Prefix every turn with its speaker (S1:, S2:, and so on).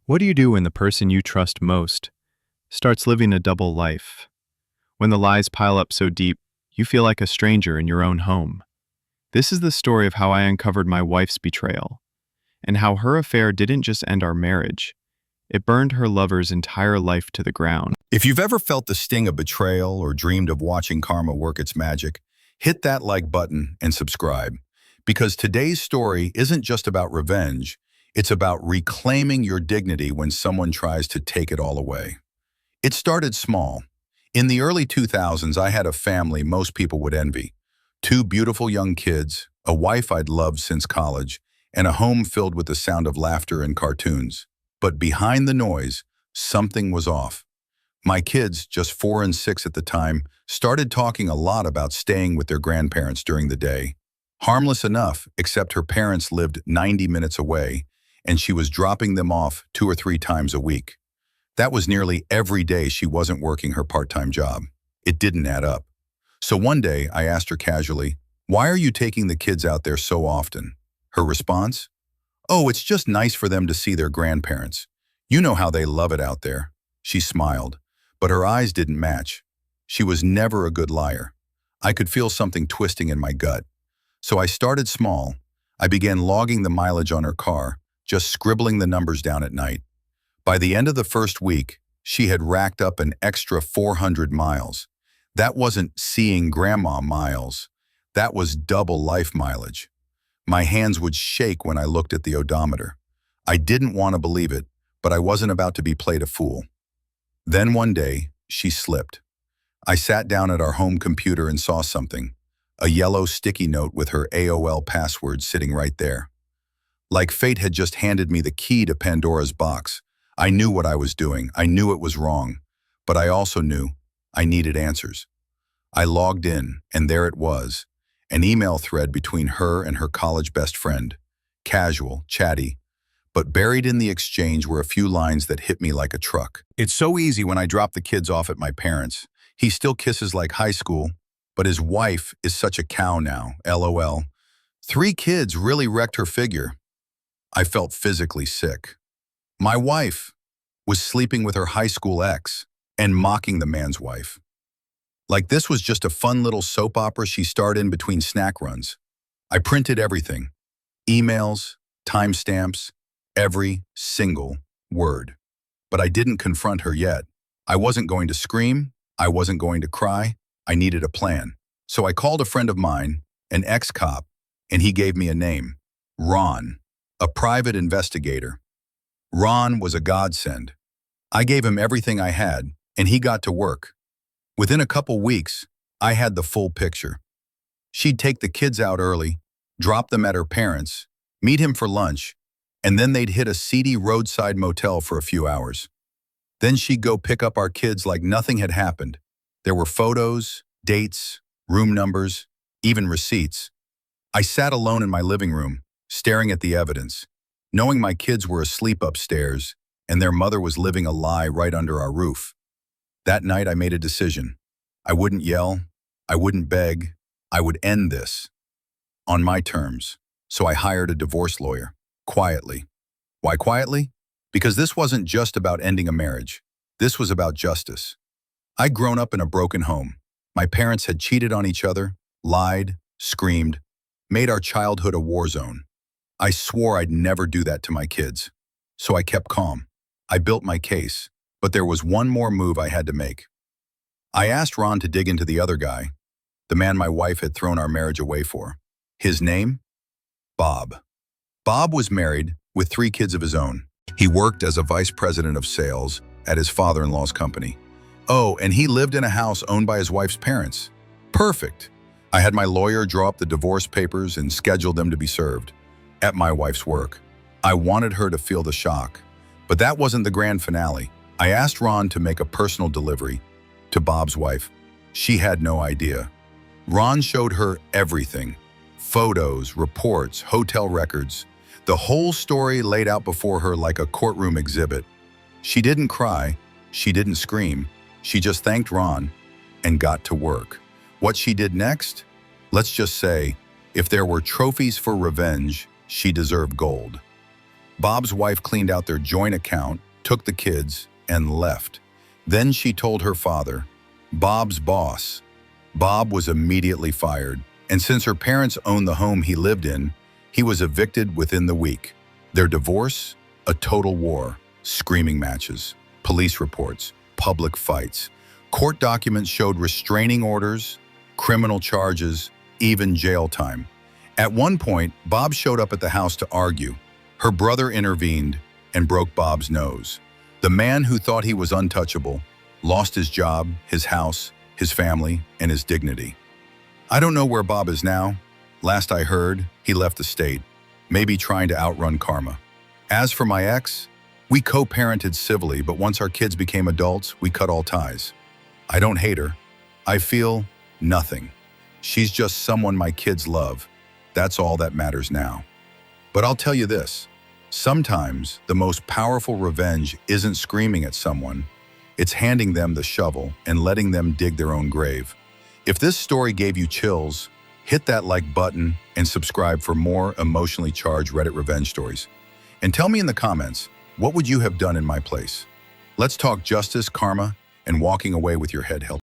S1: What do you do when the person you trust most starts living a double life? When the lies pile up so deep, you feel like a stranger in your own home. This is the story of how I uncovered my wife's betrayal, and how her affair didn't just end our marriage, it burned her lover's entire life to the ground.
S2: If you've ever felt the sting of betrayal or dreamed of watching karma work its magic, hit that like button and subscribe. Because today's story isn't just about revenge, it's about reclaiming your dignity when someone tries to take it all away. It started small. In the early 2000s, I had a family most people would envy. Two beautiful young kids, a wife I'd loved since college, and a home filled with the sound of laughter and cartoons. But behind the noise, something was off. My kids, just 4 and 6 at the time, started talking a lot about staying with their grandparents during the day. Harmless enough, except her parents lived 90 minutes away, and she was dropping them off 2 or 3 times a week. That was nearly every day she wasn't working her part-time job. It didn't add up. So one day, I asked her casually, "Why are you taking the kids out there so often?" Her response? "Oh, it's just nice for them to see their grandparents. You know how they love it out there." She smiled, but her eyes didn't match. She was never a good liar. I could feel something twisting in my gut. So I started small. I began logging the mileage on her car, just scribbling the numbers down at night. By the end of the first week, she had racked up an extra 400 miles. That wasn't seeing grandma miles. That was double life mileage. My hands would shake when I looked at the odometer. I didn't want to believe it, but I wasn't about to be played a fool. Then one day, she slipped. I sat down at our home computer and saw something, a yellow sticky note with her AOL password sitting right there. Like fate had just handed me the key to Pandora's box. I knew what I was doing. I knew it was wrong, but I also knew I needed answers. I logged in, and there it was, an email thread between her and her college best friend. Casual, chatty, but buried in the exchange were a few lines that hit me like a truck. "It's so easy when I drop the kids off at my parents'. He still kisses like high school, but his wife is such a cow now, LOL. 3 kids really wrecked her figure." I felt physically sick. My wife was sleeping with her high school ex and mocking the man's wife. Like this was just a fun little soap opera she starred in between snack runs. I printed everything. Emails, timestamps, every single word. But I didn't confront her yet. I wasn't going to scream. I wasn't going to cry. I needed a plan. So I called a friend of mine, an ex-cop, and he gave me a name, Ron, a private investigator. Ron was a godsend. I gave him everything I had, and he got to work. Within a couple weeks, I had the full picture. She'd take the kids out early, drop them at her parents', meet him for lunch, and then they'd hit a seedy roadside motel for a few hours. Then she'd go pick up our kids like nothing had happened. There were photos, dates, room numbers, even receipts. I sat alone in my living room, staring at the evidence, knowing my kids were asleep upstairs and their mother was living a lie right under our roof. That night I made a decision. I wouldn't yell, I wouldn't beg, I would end this. On my terms. So I hired a divorce lawyer, quietly. Why quietly? Because this wasn't just about ending a marriage. This was about justice. I'd grown up in a broken home. My parents had cheated on each other, lied, screamed, made our childhood a war zone. I swore I'd never do that to my kids. So I kept calm. I built my case, but there was one more move I had to make. I asked Ron to dig into the other guy, the man my wife had thrown our marriage away for. His name? Bob. Bob was married with 3 kids of his own. He worked as a vice president of sales at his father-in-law's company. Oh, and he lived in a house owned by his wife's parents. Perfect. I had my lawyer draw up the divorce papers and schedule them to be served at my wife's work. I wanted her to feel the shock, but that wasn't the grand finale. I asked Ron to make a personal delivery to Bob's wife. She had no idea. Ron showed her everything. Photos, reports, hotel records. The whole story laid out before her like a courtroom exhibit. She didn't cry. She didn't scream. She just thanked Ron and got to work. What she did next? Let's just say, if there were trophies for revenge, she deserved gold. Bob's wife cleaned out their joint account, took the kids, and left. Then she told her father, Bob's boss. Bob was immediately fired, and since her parents owned the home he lived in, he was evicted within the week. Their divorce? A total war. Screaming matches, police reports, public fights. Court documents showed restraining orders, criminal charges, even jail time. At one point, Bob showed up at the house to argue. Her brother intervened and broke Bob's nose. The man who thought he was untouchable lost his job, his house, his family, and his dignity. I don't know where Bob is now. Last I heard, he left the state, maybe trying to outrun karma. As for my ex, we co-parented civilly, but once our kids became adults, we cut all ties. I don't hate her. I feel nothing. She's just someone my kids love. That's all that matters now. But I'll tell you this, sometimes the most powerful revenge isn't screaming at someone, it's handing them the shovel and letting them dig their own grave. If this story gave you chills, hit that like button and subscribe for more emotionally charged Reddit revenge stories. And tell me in the comments, what would you have done in my place? Let's talk justice, karma, and walking away with your head held.